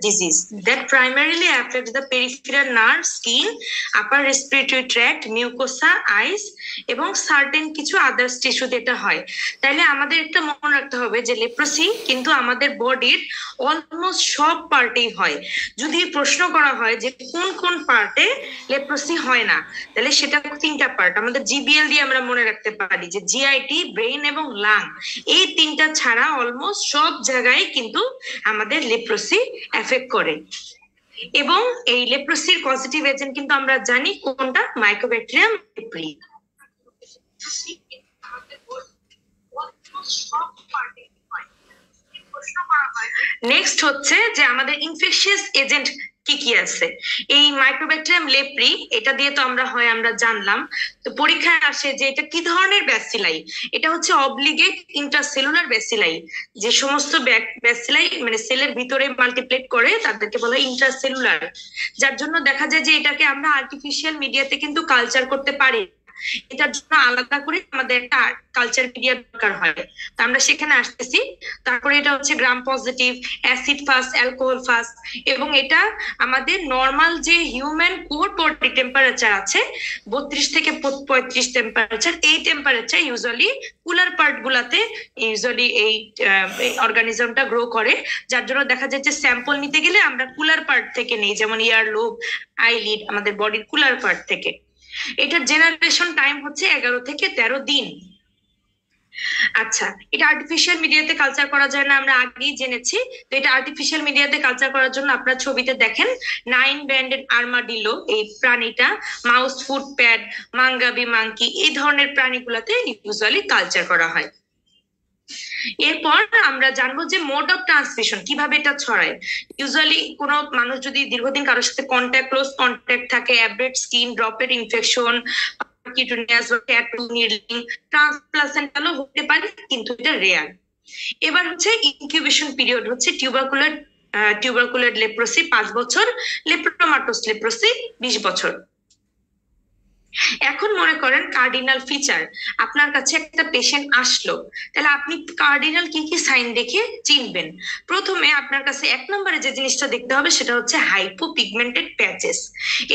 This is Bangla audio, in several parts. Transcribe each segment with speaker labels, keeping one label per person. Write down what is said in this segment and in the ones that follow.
Speaker 1: disease that primarily affects the peripheral nerve, skin, upper respiratory tract, mucosa, eyes এবং সার্টেন কিছু আদার্স টিস্যুতে এটা হয়। তাইলে আমাদের একটা মনে রাখতে হবে যে লেপ্রোসি কিন্তু আমাদের বডির অলমোস্ট সব পার্টেই হয়। যদি প্রশ্ন করা হয় যে কোন কোন পার্টে লেপ্রোসি হয় না, তাহলে সেটা তিনটা পার্ট আমাদের জিবিএল দিয়ে আমরা মনে রাখতে পারি যে জিআইটি, ব্রেন এবং লাং, এই তিনটা ছাড়া অলমোস্ট সব জায়গায় কিন্তু আমাদের লেপ্রোসি এফেক্ট করে। এবং এই লেপ্রোসির পজিটিভ এজেন্ট কিন্তু আমরা জানি কোনটা, মাইকোব্যাকটেরিয়াম লেপ্রি। নেক্সট হচ্ছে যে আমাদের ইনফেকশিয়াস এজেন্ট কি কি আছে। এই মাইক্রোব্যাকটেরিয়াম লেপ্রি এটা দিয়ে তো আমরা জানলাম। তো পরীক্ষায় আসে যে এটা কি ধরনের ব্যাসিলাই। এটা হচ্ছে অবলিগেট ইন্ট্রাসেলুলার ব্যাসিলাই। যে সমস্ত ব্যাসিলাই মানে সেলের ভিতরে মাল্টিপ্লেট করে তাদেরকে বলা হয় ইন্ট্রাসেলুলার, যার জন্য দেখা যায় যে এটাকে আমরা আর্টিফিশিয়াল মিডিয়াতে কিন্তু কালচার করতে পারি। এটার জন্য আলাদা করে আমাদের একটা কালচার মিডিয়া দরকার হয়, তো আমরা সেখানে আসতেছি। তারপরে এটা হচ্ছে gram positive, acid fast, alcohol fast, এবং এটা আমাদের নর্মাল যে হিউম্যান কোর বডি টেম্পারেচার আছে 32 থেকে 35 টেম্পারেচার, এই টেম্পারেচার ইউজুয়ালি কুলার পার্ট গুলাতে ইউজুয়ালি এই অর্গানিজমটা গ্রো করে, যার জন্য দেখা যায় যে স্যাম্পল নিতে গেলে আমরা কুলার পার্ট থেকে নেই, যেমন ইয়ার লোব, আইলিড, আমাদের বডির কুলার পার্ট থেকে। এটার জেনারেশন টাইম হচ্ছে 11 থেকে 13 দিন। আচ্ছা, এটা আর্টিফিশিয়াল মিডিয়াতে কালচার করা যায় না, আমরা আগেই জেনেছি। তো এটা আর্টিফিশিয়াল মিডিয়াতে কালচার করার জন্য আপনারা ছবিতে দেখেন 9 ব্যান্ডেড আর্মাডিলো, এই প্রাণীটা, মাউস ফুড প্যাড, মাঙ্গাবি মাঙ্কি, এই ধরনের প্রাণীগুলোতে ইউজুয়ালি কালচার করা হয়। এরপর আমরা জানবো যে মোড অফ ট্রান্সমিশন, কিভাবে এটা ছড়ায়। ইউজুয়ালি কোনো মানুষ যদি দীর্ঘদিন কারোর সাথে ক্লোজ কন্ট্যাক্ট থাকে, অ্যাব্রেড স্কিন, ড্রপের ইনফেকশন, ট্রান্সপ্লাসেন্টালও হতে পারে, কিন্তু এটা রেয়ার। এবার হচ্ছে ইনকিউবেশন পিরিয়ড হচ্ছে টিউবারকুলার লেপ্রোসি 5 বছর, লেপ্রোমাটোস লেপ্রোসি 20 বছর। এখন মনে করেন কার্ডিনাল ফিচার, আপনার কাছে একটা পেশেন্ট আসলো, তাহলে আপনি কার্ডিনাল কি কি সাইন দেখে চিনবেন। প্রথমে আপনার কাছে 1 নম্বরে যে জিনিসটা দেখতে হবে সেটা হচ্ছে হাইপোপিগমেন্টেড প্যাচেস।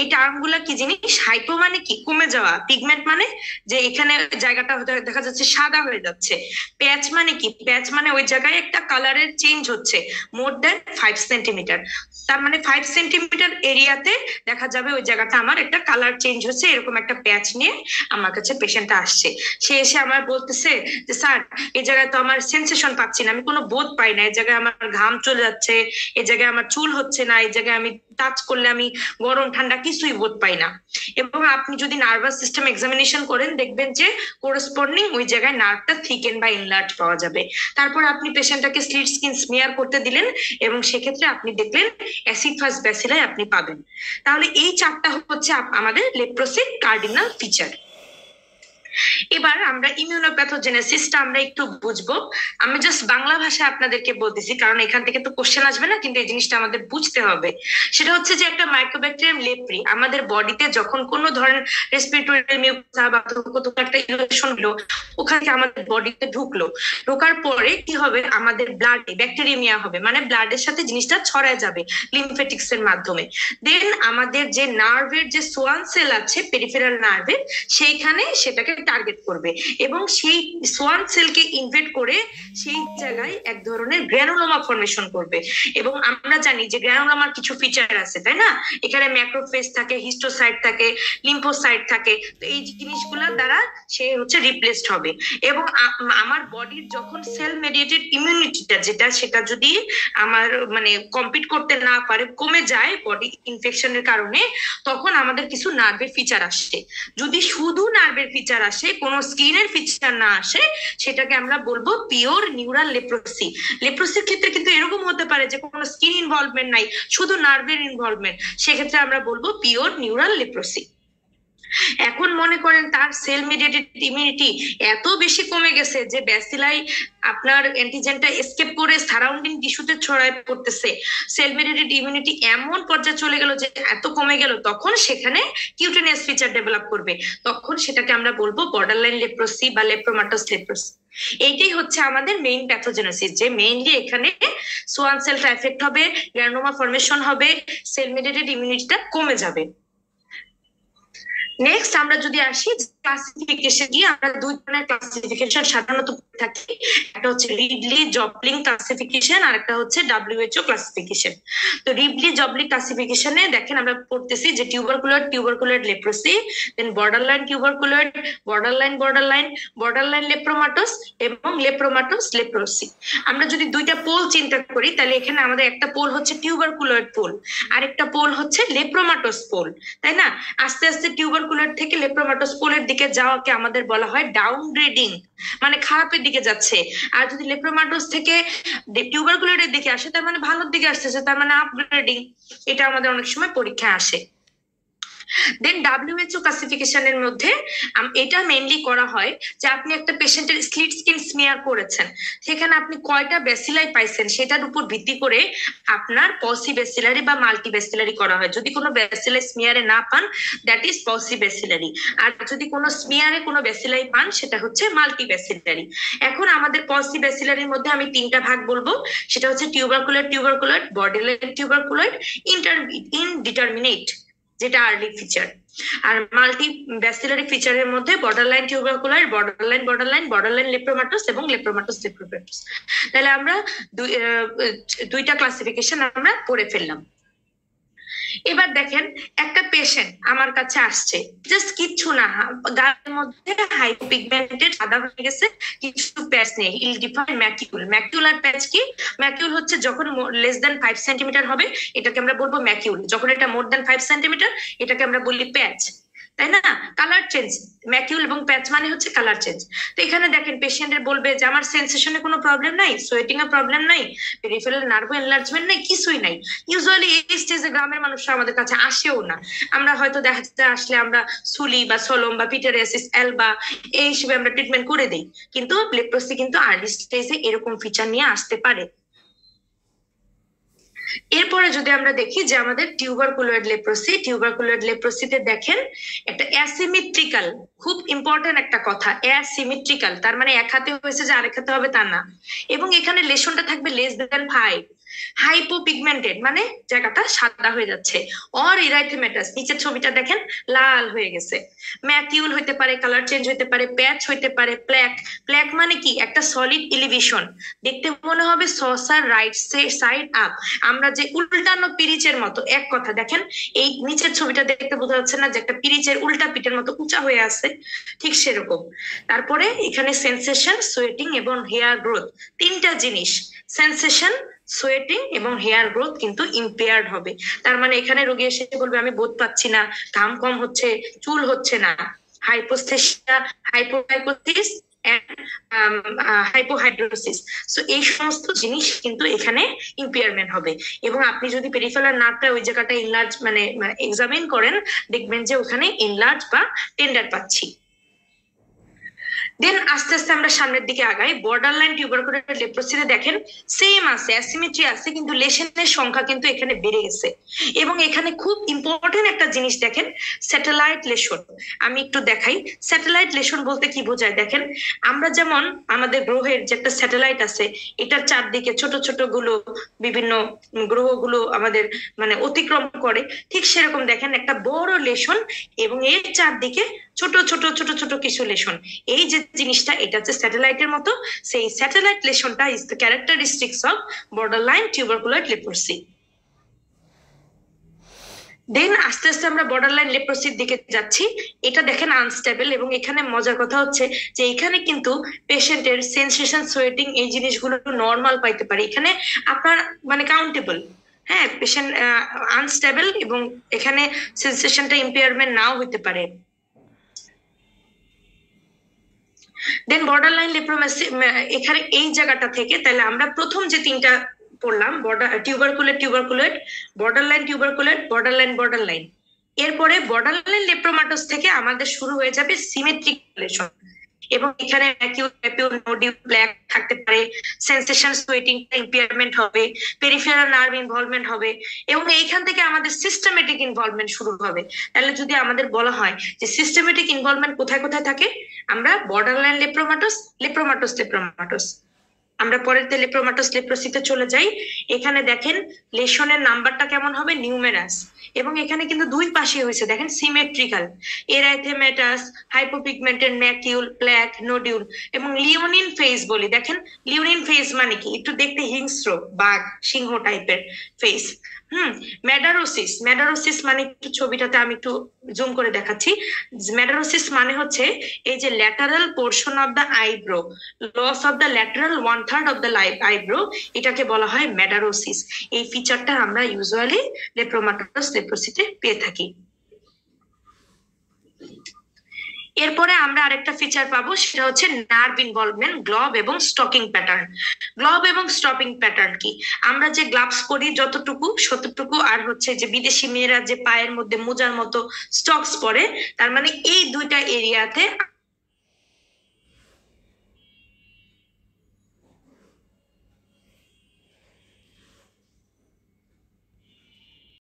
Speaker 1: এই টার্মগুলো কি জিনিস? হাইপো মানে কি? কমে যাওয়া, পিগমেন্ট মানে যে এখানে জায়গাটা দেখা যাচ্ছে সাদা হয়ে যাচ্ছে। প্যাচ মানে কি? প্যাচ মানে ওই জায়গায় একটা কালারের চেঞ্জ হচ্ছে মোর দ্যান 5 সেন্টিমিটার। তার মানে 5 সেন্টিমিটার এরিয়াতে দেখা যাবে ওই জায়গাটা আমার একটা কালার চেঞ্জ হচ্ছে, এরকম একটা প্যাচ নিয়ে আমার কাছে পেশেন্টটা আসছে। সে এসে আমার বলতেছে যে স্যার, এই জায়গায় তো আমার সেন্সেশন পাচ্ছি না, আমি কোনো বোধ পাই না, এই জায়গায় আমার ঘাম চলে যাচ্ছে, এই জায়গায় আমার চুল হচ্ছে না, এই জায়গায় আমি টাচ করলে আমি গরম ঠান্ডা কিছুই বোধ পাই না। এবং আপনি যদি নার্ভাস সিস্টেম এক্সামিনেশন করেন দেখবেন যে কোরেসপন্ডিং ওই জায়গায় নার্ভটা থিকেন বা ইনলার্জ পাওয়া যাবে। তারপর আপনি পেশেন্টটাকে স্লিট স্কিন স্মিয়ার করতে দিলেন এবং সেক্ষেত্রে আপনি দেখলেন অ্যাসিড ফাস্ট ব্যাসিলাই আপনি পাবেন। তাহলে এই 4টা হচ্ছে আমাদের লেপ্রোসির কার্ডিনাল ফিচার। এবার আমরা ইমিউনোপ্যাথোজেনেসিসটা আমরা একটু বুঝবো। আমি জাস্ট বাংলা ভাষায় আপনাদেরকে বলতেছি, কারণ এখান থেকে তো কোশ্চেন আসবে না, কিন্তু এই জিনিসটা আমাদের বুঝতে হবে। সেটা হচ্ছে যে একটা মাইক্রোব্যাকটেরিয়াম লেপ্রি আমাদের বডিতে যখন কোনো ধরনের রেসপিরেটরি মিউকাস বা একটা ইনফেকশন হলো, ওখান থেকে আমাদের বডিতে ঢোকার পরে কি হবে, আমাদের ব্লাডে ব্যাকটেরিয়ামিয়া হবে, মানে ব্লাডের সাথে জিনিসটা ছড়ায় যাবে লিমফেটিক্স এর মাধ্যমে। দেন আমাদের যে নার্ভের যে সোয়ান সেল আছে পেরিফেরাল নার্ভের, সেইখানে সেটাকে টার্গেট করবে এবং সেই সোয়ান সেলকে ইনভেড করে সেই জায়গায় এক ধরনের গ্র্যানুলোমা ফর্মেশন করবে। এবং আমরা জানি যে গ্র্যানুলোমার কিছু ফিচার আছে, তাই না? এখানে ম্যাক্রোফেজ থাকে, হিস্টোসাইট থাকে, লিম্ফোসাইট থাকে। তো এই জিনিসগুলোর দ্বারা সে হচ্ছে রিপ্লেসড হবে। এবং আমার বডির যখন সেল মেডিয়েটেড ইমিউনিটিটা সেটা যদি আমার মানে কম্পিট করতে না পারে, কমে যায় বডি ইনফেকশনের কারণে, তখন আমাদের কিছু নার্ভের ফিচার আসে। যদি শুধু নার্ভের ফিচার আসে, কোনো স্কিনের ফিচার না আসে, সেটাকে আমরা বলবো পিওর নিউরাল লেপ্রোসি। লেপ্রোসির ক্ষেত্রে কিন্তু এরকম হতে পারে যে কোনো স্কিন ইনভলভমেন্ট নাই, শুধু নার্ভের ইনভলভমেন্ট, সেক্ষেত্রে আমরা বলবো পিওর নিউরাল লেপ্রোসি। এখন মনে করেন তার সেল মিডিয়েটেড ইমিউনিটি এত বেশি কমে গেছে যে ব্যাসিলাই আপনার অ্যান্টিজেনটা এসকেপ করে সারাউন্ডিং টিস্যুতে ছড়ায় পড়তেছে, সেল মিডিয়েটেড ইমিউনিটি এমন পর্যায়ে চলে গেল যে এত কমে গেল, তখন সেখানে কিউটেনিয়াস ফিচার ডেভেলপ করবে। তখন সেটাকে আমরা বলবো বর্ডারলাইন লেপ্রোসি বা লেপ্রোমাটোস লেপ্রোসি। এইটাই হচ্ছে আমাদের মেইন প্যাথোজেনেসিস, যে মেইনলি এখানে সোয়ান সেলটা এফেক্ট হবে, গ্রানোমা ফর্মেশন হবে, সেল মিডিয়েটেড ইমিউনিটিটা কমে যাবে। নেক্সট আমরা যদি আসি ক্লাসিফিকেশন দিয়ে, আমরা দুই ধরনের ক্লাসিফিকেশন সাধারণত থাকি, একটা হচ্ছে রিডলি জবলিং ক্লাসিফিকেশন আর একটা হচ্ছে WHO ক্লাসিফিকেশন। তো রিডলি জবলিং ক্লাসিফিকেশনে দেখেন আমরা পড়তেছি যে টিউবারকুলয়েড লেপ্রোসি, দেন বর্ডারলাইন টিউবারকুলয়েড, বর্ডারলাইন লেপ্রোমাটোস এবং লেপ্রোমাটোস লেপ্রোসি। আমরা যদি দুইটা পোল চিন্তা করি তাহলে এখানে আমাদের একটা পোল হচ্ছে টিউবারকুলয়েড পোল, আরেকটা পোল হচ্ছে লেপ্রোমাটোস পোল, তাই না? আস্তে আস্তে টিউবারকুলয়েড থেকে লেপ্রোমাটোস পোলের দিকে যাওয়াকে আমাদের বলা হয় ডাউনগ্রেডিং, মানে খারাপের দিকে যাচ্ছে। আর যদি লেপ্রোমাটোস থেকে টিউবারকুলয়েডের দিকে আসে তার মানে ভালোর দিকে আসতেছে, তার মানে আপগ্রেডিং। এটা আমাদের অনেক সময় পরীক্ষায় আসে। দেন WHO ক্লাসিফিকেশনের মধ্যে এটা মেইনলি করা হয় যে আপনি একটা পেশেন্টের স্লিট স্কিন স্মিয়ার করেছেন, সেখানে আপনি কয়টা ব্যাসিলাই পাইছেন সেটার উপর ভিত্তি করে আপনার পসি ব্যাসিলারি বা মাল্টি ব্যাসিলারি করা হয়। যদি কোনো ব্যাসিলাই স্মিয়ারে না পান, দ্যাট ইজ পসি ব্যাসিলারি, আর যদি কোনো স্মিয়ারে কোনো ব্যাসিলাই পান সেটা হচ্ছে মাল্টি ব্যাসিলারি। এখন আমাদের পসি ব্যাসিলারির মধ্যে আমি তিনটা ভাগ বলবো, সেটা হচ্ছে টিউবারকুলয়েড, বর্ডারলাইন টিউবারকুলয়েড, ইনডিটারমিনেট যেটা আর্লি ফিচার। আর মাল্টি ব্যাসিলারি ফিচারের মধ্যে বর্ডারলাইন টিউবারকুলয়েড, বর্ডারলাইন লেপ্রোমাটোস এবং লেপ্রোমাটোস লেপ্রোমাটোস। তাহলে আমরা দুইটা ক্লাসিফিকেশন আমরা পড়ে ফেললাম। এবার দেখেন একটা পেশেন্ট আমার কাছে আসছে, জাস্ট কিচ্ছু না, গায়ের মধ্যে হাইপিগমেন্টেড সাদা হয়ে গেছে, কিছু প্যাচ নেই, ইল ডিফাইন্ড ম্যাকিউলার প্যাচ। কি ম্যাকিউল হচ্ছে যখন লেস দ্যান 5 সেন্টিমিটার হবে এটাকে আমরা বলবো ম্যাকিউল, যখন এটা মোর দ্যান 5 সেন্টিমিটার এটাকে আমরা বলি প্যাচ, তাই না? কালার চেঞ্জ, ম্যাকিউল এবং প্যাচ মানে হচ্ছে কালার চেঞ্জ। তো এখানে দেখেন পেশেন্টের বলবে যে আমার সেন্সেশনে কোনো প্রবলেম নাই, সোয়েটিং এর প্রবলেম নাই, পেরিফেরাল নার্ভ এনলার্জমেন্ট নাই, কিছুই নাই। ইউজুয়ালি এই স্টেজে গ্রামের মানুষরা আমাদের কাছে আসেও না, আমরা হয়তো দেখা যাচ্ছে আসলে আমরা সুলি বা সলম বা পিটারিয়াসিস এলবা এই হিসেবে আমরা ট্রিটমেন্ট করে দিই, কিন্তু লেপ্রোসি কিন্তু আর্লি স্টেজে এরকম ফিচার নিয়ে আসতে পারে। এরপরে যদি আমরা দেখি যে আমাদের টিউবারকুলয়েড লেপ্রোসিতে দেখেন একটা অ্যাসিমেট্রিক্যাল, খুব ইম্পর্টেন্ট একটা কথা, অ্যাসিমেট্রিক্যাল, তার মানে এক হাতে হয়েছে যে আরেক হাতে হবে তা না, এবং এখানে লেশনটা থাকবে লেস দ্যান 5। হাইপোপিগমেন্টেড মানে জায়গাটা সাদা হয়ে যাচ্ছে, অর ইরাইথেমেটাস, নিচের ছবিটা দেখেন লাল হয়ে গেছে। ম্যাকিউল হইতে পারে, কালার চেঞ্জ হইতে পারে, প্যাচ হইতে পারে, প্ল্যাক মানে কি একটা সলিড এলিভেশন, দেখতে মনে হবে সসার রাইট সাইড আপ, আমরা যে উল্টানো পিরিচের মতো। এক কথা দেখেন এই নিচের ছবিটা দেখতে বোঝা যাচ্ছে না যে একটা পিরিচের উল্টা পিঠের মতো উঁচা হয়ে আছে, ঠিক সেরকম। তারপরে এখানে সেন্সেশন, সোয়েটিং এবং হেয়ার গ্রোথ, তিনটা জিনিস, সেন্সেশন, সোয়েটিং এবং হেয়ার গ্রোথ কিন্তু ইম্পেয়ার্ড হবে। তার মানে এখানে রোগী এসে বলবে আমি বোধ পাচ্ছি না, ঘাম কম হচ্ছে, চুল হচ্ছে না, হাইপোস্থেসিয়া, হাইপোহাইপোথিস, হাইপোহাইড্রোসিস। সো এই সমস্ত জিনিস কিন্তু এখানে ইম্পেয়ারমেন্ট হবে। এবং আপনি যদি পেরিফেরাল নার্ভটা ওই জায়গাটা ইনলার্জ মানে এক্সামিন করেন, দেখবেন যে ওখানে ইনলার্জ বা টেন্ডার পাচ্ছি। দেন আস্তে আস্তে আমরা সামনের দিকে আগাই। বর্ডারলাইন টিউবারকুলয়েড লেপ্রোসিতে দেখেন সেম আছে, অ্যাসিমেট্রি আছে, কিন্তু লেশনের সংখ্যা কিন্তু এখানে বেড়ে গেছে। এবং এখানে খুব ইম্পর্টেন্ট একটা জিনিস দেখেন, স্যাটেলাইট লেশন। আমি একটু দেখাই স্যাটেলাইট লেশন বলতে কি বোঝায়। দেখেন আমরা যেমন আমাদের গ্রহের যে একটা স্যাটেলাইট আছে, এটার চারদিকে ছোট ছোট গুলো বিভিন্ন গ্রহগুলো আমাদের মানে অতিক্রম করে, ঠিক সেরকম দেখেন একটা বড় লেশন এবং এর চারদিকে ছোট ছোট ছোট ছোট কিছু লেশন। এই যে জিনিসটা এটা হচ্ছে স্যাটেলাইটের মতো, সেই স্যাটেলাইট লেশনটা is the characteristics of borderline tuberculoid leprosy. Then আস্তে আস্তে আমরা বর্ডারলাইন লেপ্রোসির দিকে যাচ্ছি। এটা দেখেন আনস্টেবল, এবং এখানে মজার কথা হচ্ছে যে এখানে কিন্তু পেশেন্টের সেন্সেশন, সোয়েটিং এই জিনিসগুলো নর্মাল পাইতে পারে, এখানে আপনার মানে কাউন্টেবল। হ্যাঁ, পেশেন্ট আনস্টেবল এবং এখানে সেন্সেশনটা ইম্পেয়ারমেন্ট নাও হইতে পারে। দেন বর্ডারলাইন লেপ্রোসি এখানে এই জায়গাটা থেকে তাহলে আমরা প্রথম যে তিনটা পড়লাম, টিউবারকুলয়েড, বর্ডারলাইন টিউবারকুলয়েড, বর্ডারলাইন। এরপরে বর্ডারলাইন লেপ্রোমাটোস থেকে আমাদের শুরু হয়ে যাবে সিমেট্রিক লেশন, এবং এখানে নোডিউল ব্ল্যাক থাকতে পারে, সেন্সেশন সোয়েটিং ইম্পেয়ারমেন্ট হবে, পেরিফেরাল নার্ভ ইনভলভমেন্ট হবে, এবং এইখান থেকে আমাদের সিস্টেমেটিক ইনভলভমেন্ট শুরু হবে। তাহলে যদি আমাদের বলা হয় যে সিস্টেমেটিক ইনভলভমেন্ট কোথায় কোথায় থাকে, আমরা বর্ডারলাইন লেপ্রোমাটোস, লেপ্রোমাটোস। আমরা পরের লেপ্রোমাটোস লেপ্রোসিতে চলে যাই। এখানে দেখেন লেশনের নাম্বারটা কেমন হবে, নিউমেরাস, এবং এখানে কিন্তু দুই পাশে হয়েছে দেখেন সিমেট্রিক্যাল, এরাইথেমেটাস, হাইপোপিগমেন্টেড ম্যাকিউল, ব্ল্যাক, নোডিউল, এবং লিওনিন ফেজ বলি। দেখেন লিওনিন ফেজ মানে কি, একটু দেখতে হিংস্র, বাঘ সিংহ টাইপের ফেস। ম্যাডারোসিস মানে একটু ছবিটাতে আমি একটু জুম করে দেখাচ্ছি। ম্যাডারোসিস মানে হচ্ছে এই যে lateral portion of the eyebrow, loss of the lateral 1/3 of the eyebrow, এটাকে বলা হয় ম্যাডারোসিস। এই ফিচারটা আমরা ইউজুয়ালি লেপ্রোমাটোস লেপ্রোসিতে পেয়ে থাকি। এরপরে আমরা আরেকটা ফিচার পাবো, সেটা হচ্ছে নার্ভ ইনভলভমেন্ট, গ্লভ এবং স্টকিং প্যাটার্ন। গ্লভ এবং স্টকিং প্যাটার্ন কি, আমরা যে গ্লাভস পরি যতটুকু ততটুকু, আর হচ্ছে যে বিদেশি মেয়েরা যে পায়ের মধ্যে মোজার মতো স্টকস পরে, তার মানে এই দুইটা এরিয়াতে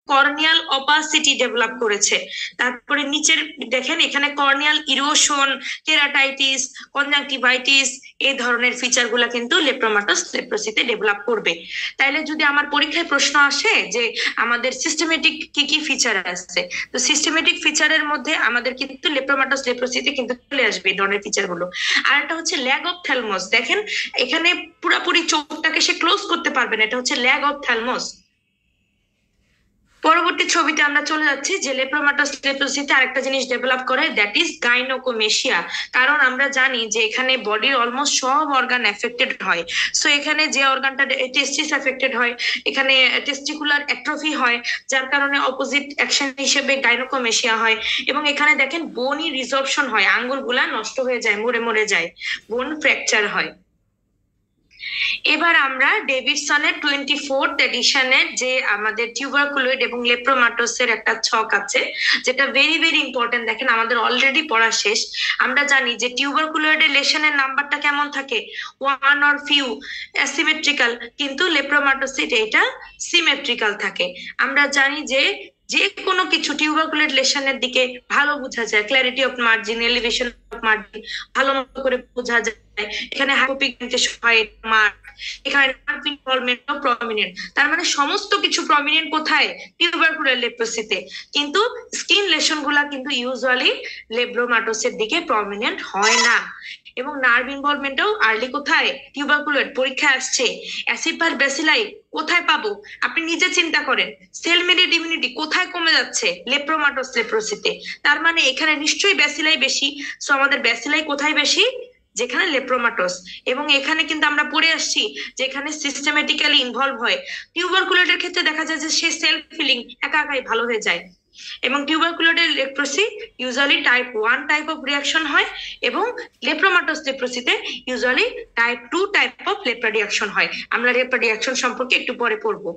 Speaker 1: কর্নিয়াল অপাসিটি ডেভেলপ করেছে। তারপরে নিচের দেখেন এখানে কর্নিয়াল ইরোশন, কেরাটাইটিস, কনজাংটিভাইটিস, এই ধরনের ফিচার গুলা কিন্তু লেপ্রোমাটোস লেপ্রোসিতে ডেভেলপ করবে। তাইলে যদি আমার পরীক্ষায় প্রশ্ন আসে যে আমাদের সিস্টেমেটিক কি কি ফিচার আছে, তো সিস্টেমেটিক ফিচারের মধ্যে আমাদের কিন্তু লেপ্রোমাটোস লেপ্রোসিতে কিন্তু চলে আসবে এই ধরনের ফিচার গুলো। আর একটা হচ্ছে ল্যাগ অফ থ্যালমোস, দেখেন এখানে পুরোপুরি চোখটাকে সে ক্লোজ করতে পারবে না, এটা হচ্ছে ল্যাগ অফ থ্যালমোস। পরবর্তী ছবিতে আমরা চলে যাচ্ছি যে লেপ্রোমাটোস লেপ্রোসিতে আরেকটা জিনিস ডেভেলপ করে, দ্যাট ইজ গাইনোকোমেশিয়া। কারণ আমরা জানি যে এখানে বডির অলমোস্ট সব অর্গান এফেক্টেড হয়। সো এখানে যে অর্গানটা টেস্টিস এফেক্টেড হয়, এখানে টেস্টিকুলার অ্যাট্রফি হয়, যার কারণে অপোজিট অ্যাকশন হিসেবে গাইনোকোমেশিয়া হয়। এবং এখানে দেখেন বোনই রিজর্পশন হয়, আঙ্গুলগুলা নষ্ট হয়ে যায়, মরে যায়, বোন ফ্র্যাকচার হয়। এবার আমরা ডেভিডসনের 24th এডিশনের যে আমাদের টিউবারকুলয়েড এবং লেপ্রোমাটোসের একটা ছক আছে, যেটা ভেরি ভেরি ইম্পর্টেন্ট। দেখেন আমাদের অলরেডি পড়া শেষ। আমরা জানি যে টিউবারকুলয়েডের লেশনের নাম্বারটা কেমন থাকে, 1 or few, অ্যাসিমেট্রিক্যাল, কিন্তু লেপ্রোমাটোসিড এটা সিমেট্রিক্যাল থাকে। আমরা জানি যে যে কোনো কিছু টিউবারকুলেট লেশনের দিকে ভালো বোঝা যায়, clarity of margin, elevation of margin ভালো মতো করে বোঝা যায়। এখানে হাইপোপিগমেন্টেশন হয়, মার্ক, এখানে নার্ভ ইনভলভমেন্ট প্রমিনেন্ট, তার মানে সমস্ত কিছু প্রমিনেন্ট কোথায়, টিউবারকুলার লেপ্রোসিতে। কিন্তু স্কিন লেশন গুলা কিন্তু ইউজুয়ালি লেপ্রোমাটোসের দিকে প্রমিনেন্ট হয় না। এবং নার্ভ ইনভলভমেন্টও আর্লি কোথায়, টিউবারকুলার, পরীক্ষা আসছে। অ্যাসিড বা ব্যাসিলাই কোথায় পাবো, আপনি নিজে চিন্তা করেন। সেল মেডিয়েটেড ইমিউনিটি কোথায় কমে যাচ্ছে, লেপ্রোমাটোস লেপ্রোসিতে। তার মানে এখানে নিশ্চয়ই ব্যাসিলাই বেশি। সো আমাদের ব্যাসিলাই কোথায় বেশি, যেখানে লেপ্রোমাটোস। এবং এখানে কিন্তু আমরা পড়ে আসছি যেখানে সিস্টেমেটিক্যালি ইনভলভ হয়। টিউবারকুলেটের ক্ষেত্রে দেখা যায় যে সে সেলফ ফিলিং একা একাই ভালো হয়ে যায়। এবং টিউবারকুলেটের leprosy usually type 1 type of reaction হয়, এবং লেপ্রোমাটোস লেপ্রোসিতে usually type 2 type of lepra reaction হয়। আমরা লেপ্রা রিয়াকশন সম্পর্কে একটু পরে পড়বো।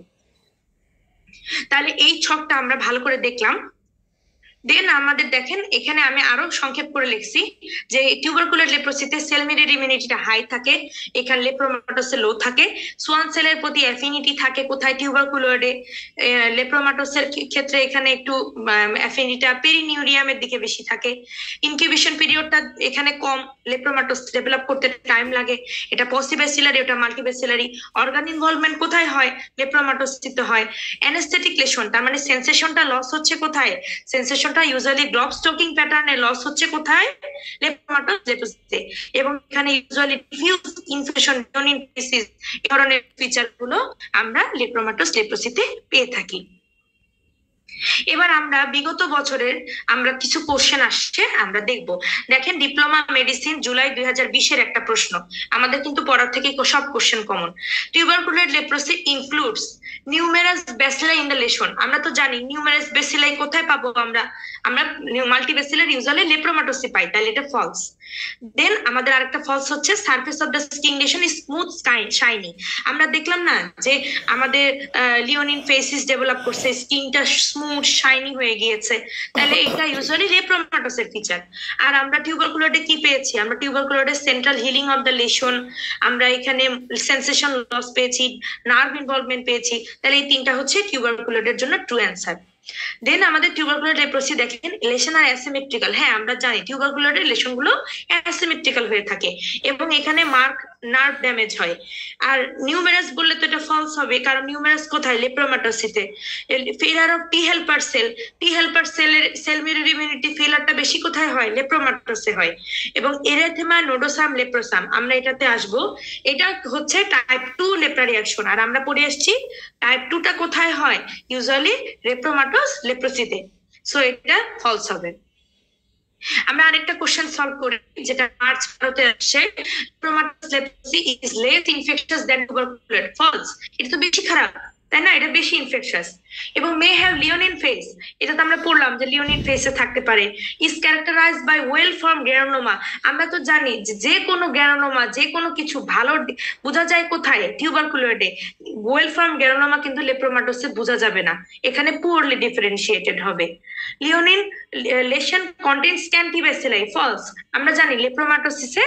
Speaker 1: তাহলে এই ছকটা আমরা ভালো করে দেখলাম। দেন আমাদের দেখেন এখানে আমি আরো সংক্ষেপ করে লিখছি যে টিউবারকুলার লেপ্রোসিতে সেল মেডিয়েটেড ইমিউনিটিটা হাই থাকে, এখানে লেপ্রোমাটোসে লো থাকে। সোয়ান সেলের প্রতি অ্যাফিনিটি থাকে কোথায়, টিউবারকুলারে। লেপ্রোমাটোসের ক্ষেত্রে এখানে একটু অ্যাফিনিটিটা পেরিনিউরিয়ামের দিকে বেশি থাকে। ইনকিউবেশন পিরিয়ডটা এখানে কম, লেপ্রোমাটোস ডেভেলপ করতে টাইম লাগে। এটা পসিব্যাসিলারি, এটা মাল্টিব্যাসিলারি। অর্গান ইনভলভমেন্ট কোথায় হয়, লেপ্রোমাটোসিতে হয়। অ্যানেস্থেটিক লেশন, তার মানে সেন্সেশনটা লস হচ্ছে কোথায়, সেন্সেশন ইউজুয়ালি গ্লভ স্টকিং প্যাটার্নে লস হচ্ছে কোথায়, লেপ্রোমাটোস লেপ্রোসিতে। এবং এখানে ইউজুয়ালি ডিফিউজ ইনফেকশন, এই ধরনের ফিচার গুলো আমরা লেপ্রোমাটোস লেপ্রোসিতে পেয়ে থাকি। এবার আমরা বিগত বছরের আমরা কিছু কোশ্চেন আসছে আমরা দেখব। দেখেন ডিপ্লোমা মেডিসিন জুলাই 2020-এর একটা প্রশ্ন, আমাদের কিন্তু পড়ার থেকে সব question common. Tubercular leprosy includes numerous bacilli in the lesion. আমরা তো জানি নিউমেরাস ব্যাসিলাই কোথায় পাবো, আমরা মাল্টিব্যাসিলার ইউজুয়ালি লেপ্রোমাটোসে পাই, তাহলে এটা ফলস। দেন আমাদের আরেকটা ফলস হচ্ছে surface of the skin lesion is smooth shiny. আমরা দেখলাম না যে আমাদের লিওনিন ফেসিস ডেভেলপ করছে, স্কিনটা স্মুথ শাইনি হয়ে গিয়েছে, তাহলে এটা ইউজুয়ালি লেপ্রোমাটোসের ফিচার। আর আমরা টিউবারকুলোডে কি পেয়েছি? আমরা টিউবারকুলোডে central healing of the lesion, আমরা এখানে সেন্সেশন লস পেয়েছি, নার্ভ ইনভলভমেন্ট পেয়েছি, তাহলে এই তিনটা হচ্ছে টিউবারকুলোডের জন্য ট্রু অ্যান্সার। দেন আমাদের টিউবারকুলার লেপ্রসি দেখেন লেশন আর অ্যাসিমেট্রিক্যাল। হ্যাঁ আমরা জানি টিউবারকুলারের লেশন গুলো অ্যাসিমেট্রিক্যাল হয়ে থাকে এবং এখানে নার্ভ ড্যামেজ হয়। আর নিউমেরাস বললে তো এটা ফলস হবে, কারণ নিউমেরাস কোথায়? লেপ্রোমাটোসিতে। Failure of T helper cell, T helper সেলের সেল মিরর ইমিউনিটি ফেলারটা বেশি কোথায় হয়? লেপ্রোমাটোসে হয়। এবং এরেথেমা নোডোসাম লেপ্রোসাম, আমরা এটাতে আসবো। এটা হচ্ছে টাইপ 2 লেপ্রা রিঅ্যাকশন, আর আমরা পড়ে আসছি টাইপ 2টা কোথায় হয়? ইউজুয়ালি লেপ্রোমাটোস লেপ্রোসিতে। সো এটা ফলস হবে। আমরা আরেকটা কোশ্চেন সলভ করি যেটা মার্চ 12-তে আসছে, lepromatous leprosy is less infectious than tubercular. False. এটা তো বেশি খারাপ, তাই না? এটা বেশি ইনফেকশাস। এবং মে হ্যাভ লিওনিন ফেস, এটা তো আমরা পড়লাম যে লিওনিন ফেসে থাকতে পারে। Is characterized by well formed granuloma, আমরা তো জানি যে কোনো গ্রানুলোমা, যে কোনো কিছু ভালো বোঝা যায় কোথায়? টিউবারকুলোডে। ওয়েল ফর্ম গ্রানুলোমা কিন্তু লেপ্রোমাটোসে বোঝা যাবে না, এখানে পুয়ারলি ডিফারেন্সিয়েটেড হবে। Leonine lesion contains scanty bacilli. False. আমরা জানি লেপ্রোমাটোসিসে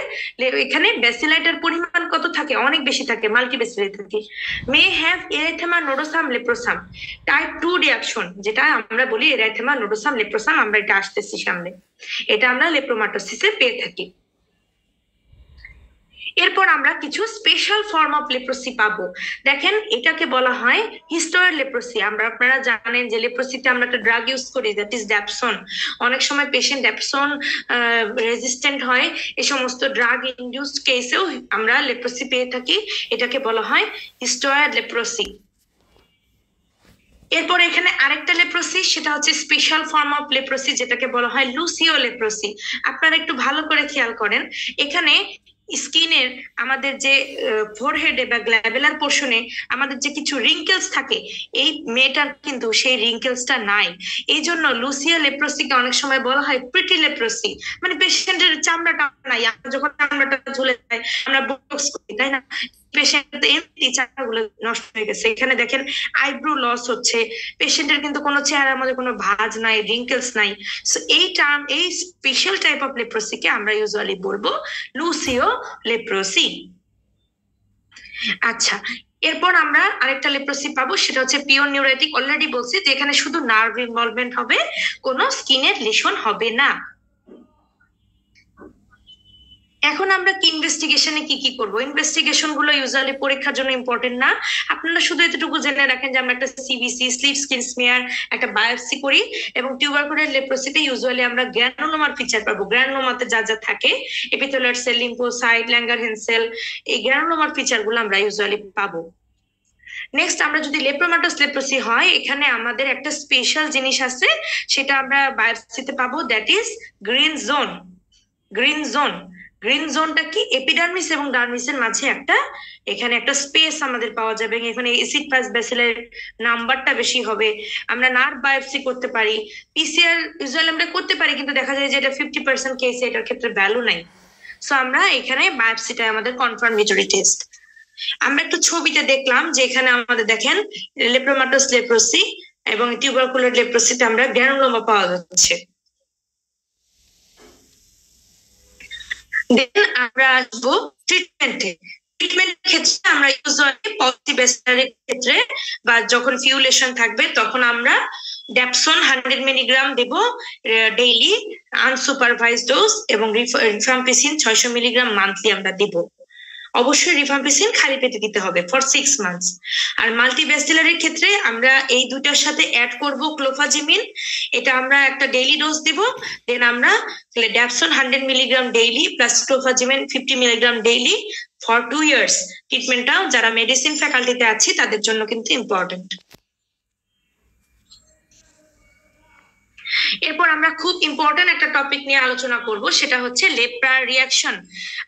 Speaker 1: এখানে ব্যাসিলাইটার পরিমাণ কত থাকে? অনেক বেশি থাকে, মাল্টি ব্যাসিলাই থাকে। May have erythema nodosum leprosum, type 2 reaction, যেটা আমরা বলি এরেথেমা নোডোসাম লেপ্রোসাম, আমরা এটা আসতেছি সামনে, এটা আমরা লেপ্রোমাটোসিসে পেয়ে থাকি। এরপর আমরা কিছু স্পেশাল ফর্ম অফ লেপ্রসি পাবো। দেখেন এটাকে বলা হয় হিস্টোয়েড লেপ্রসি। আপনারা জানেন যে লেপ্রসিতে আমরা একটা ড্রাগ ইউজ করি, দ্যাট ইজ ড্যাপসন। অনেক সময় পেশেন্ট ড্যাপসন রেজিস্ট্যান্ট হয়, এই সমস্ত ড্রাগ ইনডিউসড কেসেও আমরা লেপ্রসি পেয়ে থাকি, এটাকে বলা হয় হিস্টোয়েড লেপ্রসি। এরপর এখানে আরেকটা লেপ্রসি, সেটা হচ্ছে স্পেশাল ফর্ম অফ লেপ্রসি, যেটাকে বলা হয় লুসিও লেপ্রসি। আপনারা একটু ভালো করে খেয়াল করেন, এখানে স্কিনের আমাদের যে ফোরহেডে বা গ্ল্যাবেলার পোর্শনে আমাদের যে কিছু রিঙ্কেলস থাকে, এই মেয়েটার কিন্তু সেই রিঙ্কেলসটা নাই। এই জন্য লুসিয়া লেপ্রসিকে অনেক সময় বলা হয় প্রিটি লেপ্রসি, মানে পেশেন্টের চামড়াটা নাই, যখন চামড়াটা ঝুলে যায় আমরা বক্স করি, তাই না? পেশেন্ট এমনি চামড়াগুলো নষ্ট হয়ে গেছে। এখানে দেখেন আইব্রো লস হচ্ছে, পেশেন্টের কিন্তু কোনো চেহারার মধ্যে কোনো ভাঁজ নাই, রিঙ্কেলস নাই। সো এই টার্ম, এই স্পেশাল টাইপ অফ লেপ্রসিকে আমরা ইউজুয়ালি বলবো লুসিও লেপ্রসি। আচ্ছা, এরপর আমরা আরেকটা লেপ্রসি পাবো, সেটা হচ্ছে পিওর নিউরাইটিক। অলরেডি বলছি যে এখানে শুধু নার্ভ ইনভলভমেন্ট হবে, কোনো স্কিনের লেশন হবে না। এখন আমরা কি ইনভেস্টিগেশনে কি কি করব? ইনভেস্টিগেশন গুলো ইউজুয়ালি পরীক্ষার জন্য ইম্পর্টেন্ট না, আপনারা শুধু এতটুকু জেনে রাখেন যে আমরা একটা সিবিসি, স্লিপ স্কিন স্মিয়ার, একটা বায়োপসি করি, এবং টিউবারকুলার লেপ্রসিতে ইউজুয়ালি আমরা গ্রানুলোমার ফিচার পাবো। গ্রানুলোমাতে যা যা থাকে, epithelial cell, lymphocyte, Langerhans cell, এই গ্রানুলোমার ফিচার গুলো আমরা ইউজুয়ালি পাবো। নেক্সট, আমরা যদি লেপ্রোমাটোস লেপ্রসি হয়, এখানে আমাদের একটা স্পেশাল জিনিস আছে, সেটা আমরা বায়োপসিতে পাবো, that is green zone. Green zone, green জোনটা কি? এপিডার্মিস এবং ডার্মিসের মাঝে একটা, এখানে একটা স্পেস আমাদের পাওয়া যাবে, এখানে এসিড পাস ব্যাসিলের নাম্বারটা বেশি হবে। আমরা নার্ভ বায়োপসি করতে পারি, পিসিআর ইউজুয়ালি আমরা করতে পারি, কিন্তু দেখা যায় যে এটা 50% কেসে এটার ক্ষেত্রে ভ্যালু নাই। সো আমরা এখানে বায়োপসিটা আমাদের কনফার্মেটরি টেস্ট। আমরা একটু ছবিতে দেখলাম যে এখানে আমাদের দেখেন লেপ্রোমাটোস লেপ্রসি এবং টিউবারকুলার লেপ্রসিতে আমরা গ্রানুলোমা পাওয়া যাচ্ছে। দেন আমরা আসবো ট্রিটমেন্টে। ট্রিটমেন্ট ক্ষেত্রে আমরা ইউজুয়ালি পলিব্যাসিলারের ক্ষেত্রে বা যখন ফিউলেশন থাকবে, তখন আমরা ড্যাপসন 100 মিলিগ্রাম দেব ডেইলি, আনসুপারভাইজড ডোজ, এবং রিফাম্পিসিন 600 মিলিগ্রাম মান্থলি আমরা দেব। অবশ্যই রিফাম্পিসিন খালি পেটে দিতে হবে ফর 6 মান্থস। আর মাল্টিব্যাসিলারের ক্ষেত্রে আমরা এই দুটার সাথে অ্যাড করব ক্লোফাজিমিন, এটা আমরা একটা ডেইলি ডোজ দিব। দেন আমরা dapsone 100 milligram daily plus clofazimine 50 milligram daily for 2 years. ট্রিটমেন্টটাও যারা মেডিসিন ফ্যাকাল্টিতে আছে তাদের জন্য কিন্তু ইম্পর্টেন্ট। এরপর আমরা খুব ইম্পর্টেন্ট একটা টপিক নিয়ে আলোচনা করব, সেটা হচ্ছে লেপ্রার রিয়াকশন।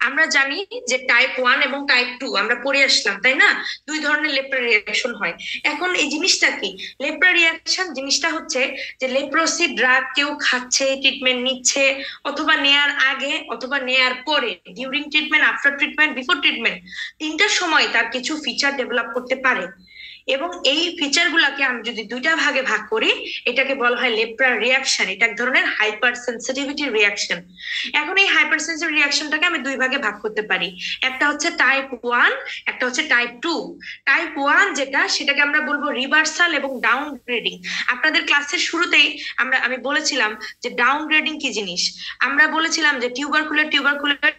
Speaker 1: আমরা জানি যে টাইপ 1 এবং টাইপ 2 আমরা পড়ে আসলাম, তাই না? দুই ধরনের লেপ্রার রিয়াকশন হয়। এখন এই জিনিসটা কি? লেপ্রার রিয়াকশন জিনিসটা হচ্ছে যে লেপ্রোসি ড্রাগ কেউ খাচ্ছে, ট্রিটমেন্ট নিচ্ছে, অথবা নেয়ার আগে অথবা নেয়ার পরে, during treatment, after treatment, before treatment, তিনটার সময় তার কিছু ফিচার ডেভেলপ করতে পারে। এবং এই ফিচার গুলাকে আমি যদি দুইটা ভাগে ভাগ করি, এটাকে বলা হয় লেপ্রার রিয়াকশন। এটা এক ধরনের হাইপার সেন্সিটিভিটি রিয়াকশন। এখন এই হাইপার সেন্সিটিভ রিয়াকশনটাকে আমি দুই ভাগে ভাগ করতে পারি, একটা হচ্ছে টাইপ 1, একটা হচ্ছে টাইপ 2। টাইপ 1 যেটা, সেটাকে আমরা বলবো রিভার্সাল এবং ডাউন গ্রেডিং। আপনাদের ক্লাসের শুরুতেই আমি বলেছিলাম যে ডাউন গ্রেডিং কি জিনিস। আমরা বলেছিলাম যে টিউবারকুলার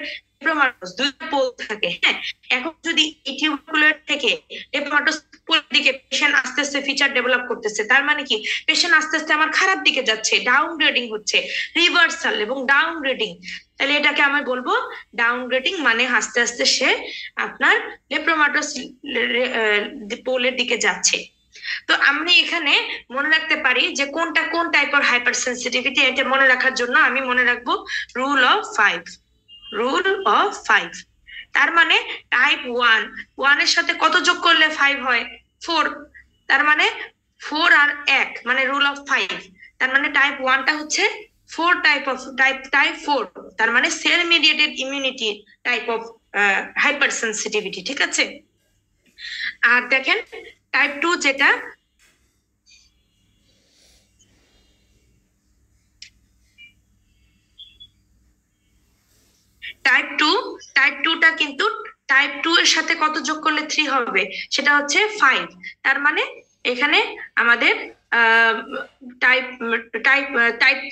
Speaker 1: দুইটা পোল থাকে, হ্যাঁ। এখন যদি এই টিউবারকুলার থেকে লেপ্রোমাটোস দিকে পেশেন্ট আস্তে আস্তে ফিচার ডেভেলপ করতেছে, তার মানে কি পেশেন্ট আস্তে আস্তে আমার খারাপ দিকে যাচ্ছে, ডাউন গ্রেডিং হচ্ছে, রিভার্সাল এবং ডাউন গ্রেডিং। তাহলে এটাকে আমি বলবো ডাউন গ্রেডিং, মানে আস্তে আস্তে সে আপনার লেপ্রোমাটোস পোলের দিকে যাচ্ছে। তো আমি এখানে মনে রাখতে পারি যে কোনটা কোন টাইপের হাইপার সেন্সিটিভিটি। এটা মনে রাখার জন্য আমি মনে রাখবো রুল অফ 5। রুল অফ 5, তার মানে টাইপ 1 এর সাথে কত যোগ করলে 5 হয়? 4। তার মানে 4 আর 1 মানে রুল অফ 5। তার মানে টাইপ 1টা হচ্ছে 4 টাইপ 4, তার মানে cell mediated immunity type of hypersensitivity, ঠিক আছে? আর দেখেন টাইপ 2 যেটা, টাইপ 2টা কিন্তু টাইপ 2 এর সাথে কত যোগ করলে 3 হবে? সেটা হচ্ছে 5। তার মানে এখানে আমাদের type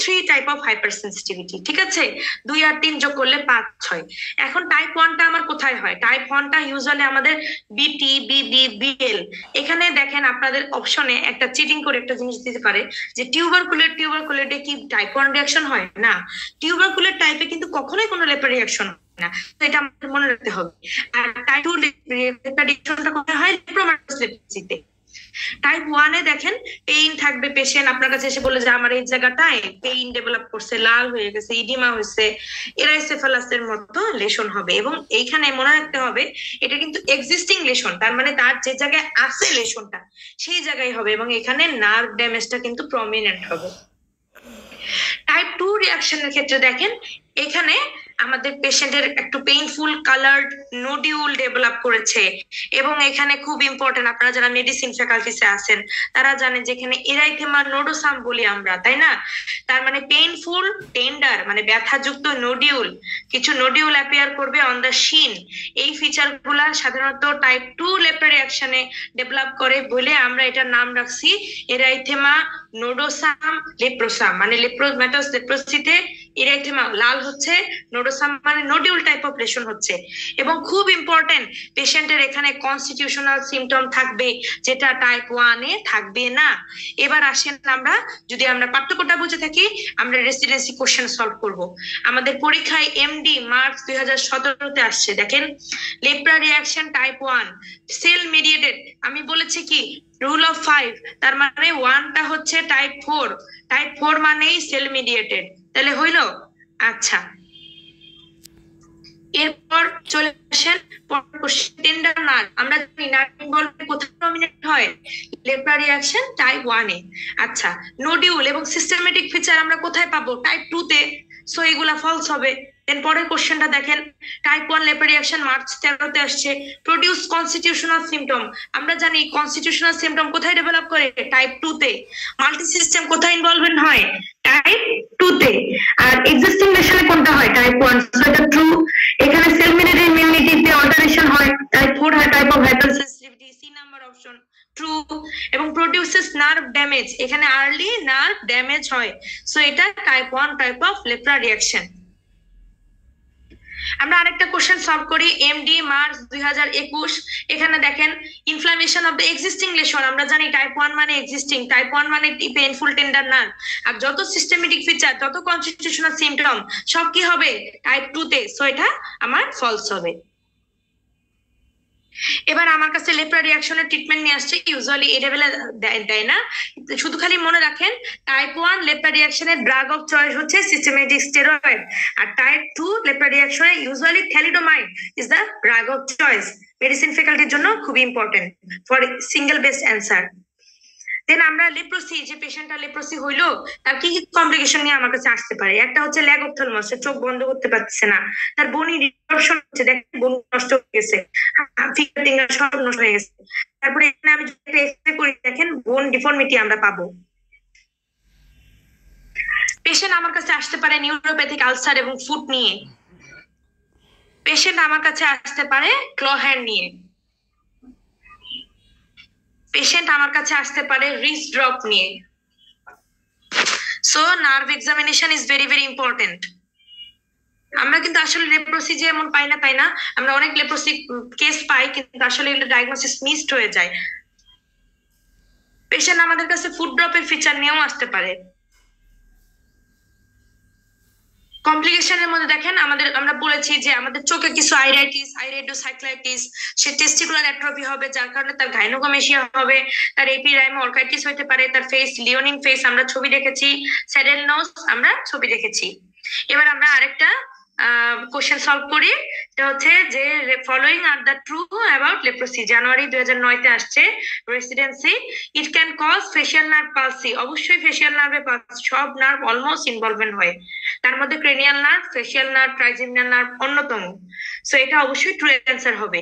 Speaker 1: 3 type of hypersensitivity, ঠিক আছে? 2 আর 3 যোগ করলে 5 হয়। এখন টাইপ 1টা আমার কোথায় হয়? টাইপ 1টা ইউজুয়ালি আমাদের বিটি, বিবি, বিএল। এখানে দেখেন আপনাদের অপশনে একটা চিটিং করে একটা জিনিস দিতে পারে যে টিউবারকুলেটে কি টাইপ 1 রিঅ্যাকশন হয়? না, টিউবারকুলেট টাইপে কিন্তু কখনোই কোনো লেপ্রার রিঅ্যাকশন না, তো এটা আমাদের মনে রাখতে হবে। আর টাইপ 2 লেপ্রার রিঅ্যাকশনটা কোথায় হয়? লেপ্রোমাটোস লেপ্রোসিতে। টাইপ 1 এ দেখেন পেইন থাকবে, পেশেন্ট আপনার কাছে এসে বলে যে আমার এই জায়গাটায় পেইন ডেভেলপ করছে, লাল হয়ে গেছে, ইডিমা হয়েছে, এরাইসেফালাসের মতো লেশন হবে। এবং এইখানে মনে রাখতে হবে এটা কিন্তু এক্সিস্টিং লেশন, তার মানে তার যে জায়গায় আছে লেশনটা সেই জায়গায় হবে, এবং এখানে নার্ভ ড্যামেজটা কিন্তু প্রমিনেন্ট হবে। টাইপ 2 রিঅ্যাকশনের ক্ষেত্রে দেখেন এখানে আমাদের পেশেন্টের একটু পেইনফুল কালার্ড নোডিউল ডেভেলপ করেছে, এবং এখানে খুব ইম্পর্টেন্ট, আপনারা যারা মেডিসিন ফ্যাকাল্টিতে আছেন তারা জানেন যে এখানে এরাইথেমা নোডোসাম বলি আমরা, তাই না? তার মানে পেইনফুল টেন্ডার মানে ব্যথাযুক্ত নোডিউল, কিছু নোডিউল অ্যাপিয়ার করবে অন দ্য শিন। এই ফিচারগুলা সাধারণত টাইপ 2 লেপ্রার রিঅ্যাকশনে ডেভেলপ করে বলে আমরা এটার নাম রাখছি এরাইথেমা নোডোসাম লেপ্রোসাম। মানে লেপ্রোমাটোস লেপ্রোসিতে এরাইথেমা লাল হচ্ছে, নোডোসাম মানে নোডিউল টাইপ অফ লেশন হচ্ছে। এবং খুব ইম্পর্টেন্ট, পেশেন্টের এখানে কনস্টিটিউশনাল সিমটম থাকবে, যেটা টাইপ 1 এ থাকবে না। এবার আসেন যদি আমরা পার্থক্যটা বুঝে থাকি, আমরা রেসিডেন্সি কোশ্চেন সলভ করব। আমাদের পরীক্ষায় এমডি মার্চ 2017-তে আসছে। দেখেন লেপ্রা রিঅ্যাকশন টাইপ 1 সেল মিডিয়েটেড, আমি বলেছি কি রুল অফ 5, তার মানে 1টা হচ্ছে টাইপ 4, টাইপ 4 মানেই সেল মিডিয়েটেড। তাহলে হইলো? আচ্ছা, এরপর চলে আসেন টেন্ডার নার্ভ। আমরা জানি নার্ভ ইনভলভমেন্ট কোথায় প্রমিনেন্ট হয়? লেপ্রা রিঅ্যাকশন টাইপ 1 এ। আচ্ছা, নোডিউল এবং সিস্টেমেটিক ফিচার আমরা কোথায় পাবো? টাইপ 2 তে। সো এগুলা ফলস হবে। দেন পরের কোশ্চেনটা দেখেন, টাইপ 1 লেপ্রা রিঅ্যাকশন মার্চ 13-তে আসছে। প্রডিউস কনস্টিটিউশনাল সিমটম, আমরা জানি কনস্টিটিউশনাল সিমটম কোথায় ডেভেলপ করে? টাইপ 2 তে। মাল্টি সিস্টেম কোথায় ইনভলভমেন্ট হয়? টাইপ 2 তে। আর এক্সিস্টিং লেশনে কোনটা হয়? টাইপ 1। সো এটা ট্রু। এখানে সেল মিডিয়েটেড ইমিউনিটিতে অল্টারেশন হয়, টাইপ 4 হয়, type of hypersensitivity, C number option true. এবং প্রডিউসেস নার্ভ ড্যামেজ, এখানে আর্লি নার্ভ ড্যামেজ হয়। সো এটা type 1 type of lepra reaction. আমরা আরেকটা কোশ্চেন সলভ করি, এমডি মার্চ 2021। এখানে দেখেন inflammation of the existing lesion, আমরা জানি টাইপ 1 মানে এক্সিস্টিং, টাইপ 1 মানে পেইনফুল টেন্ডার নার্ভ। আর যত সিস্টেমেটিক ফিচার, যত কনস্টিটিউশনাল সিমটম সব কি হবে? টাইপ 2 তে। সো এটা আমার ফলস হবে। এবার আমার কাছে লেপ্রা রিয়াকশনের ট্রিটমেন্ট নিয়ে আসছে, ইউজুয়ালি এ লেভেলে দেয় না, শুধু খালি মনে রাখেন টাইপ 1 লেপ্রা রিয়াকশনের ড্রাগ অফ চয়েস হচ্ছে সিস্টেমেটিক স্টেরয়েড, আর টাইপ 2 লেপ্রা রিয়াকশনে usually thalidomide is the drug of choice. Medicine ফ্যাকাল্টির জন্য খুবই important for single best answer. Then আমরা লেপ্রোসি, যে পেশেন্টটা লেপ্রোসি হইলো তার কি কি কমপ্লিকেশন নিয়ে আমার কাছে আসতে পারে। একটা হচ্ছে ল্যাগ অফ থ্যালামাস, সে চোখ বন্ধ করতে পারছে না, তার বনি ডিসটরশন হচ্ছে, দেখেন বনি নষ্ট হয়ে গেছে, ফিঙ্গার টিঙ্গার সব নষ্ট হয়ে গেছে। তারপরে এখানে আমি যদি এক্সরে করি দেখেন বোন ডিফর্মিটি আমরা পাবো। পেশেন্ট আমার কাছে আসতে পারে নিউরোপ্যাথিক আলসার এবং ফুট নিয়ে। পেশেন্ট আমার কাছে আসতে পারে ক্ল হ্যান্ড নিয়ে। পেশেন্ট আমার কাছে আসতে পারে রিস্ট ড্রপ নিয়ে। So nerve examination is very very important. আমরা কিন্তু আসলে লেপ্রোসি যে এমন পাই না তাই না, আমরা অনেক লেপ্রোসি কেস পাই কিন্তু আসলে এগুলো ডায়াগনোসিস মিসড হয়ে যায়। পেশেন্ট আমাদের কাছে ফুড ড্রপের ফিচার নিয়েও আসতে পারে। কমপ্লিকেশনের মধ্যে দেখেন আমরা বলেছি যে আমাদের চোখে কিছু আইরাইটিস, আইরাইডোসাইক্লাইটিস, সে টেস্টিকুলার অ্যাট্রফি হবে যার কারণে তার গাইনোকমেশিয়া হবে, তার এপিরাইমা অর্কাইটিস হতে পারে, তার ফেস লিওনিং ফেস আমরা ছবি দেখেছি, স্যাডেল নোজ আমরা ছবি দেখেছি। এবার আমরা আরেকটা কোশ্চেন সলভ করি, এটা হচ্ছে যে following are the true about leprosy. January 2009 তে আসছে residency. It can cause facial nerve palsy. অবশ্যই ফেশিয়াল নার্ভে সব নার্ভ অলমোস্ট ইনভলভমেন্ট হয়, তার মধ্যে cranial nerve, facial nerve, trigeminal nerve অন্যতম। সো এটা অবশ্যই ট্রু অ্যান্সার হবে।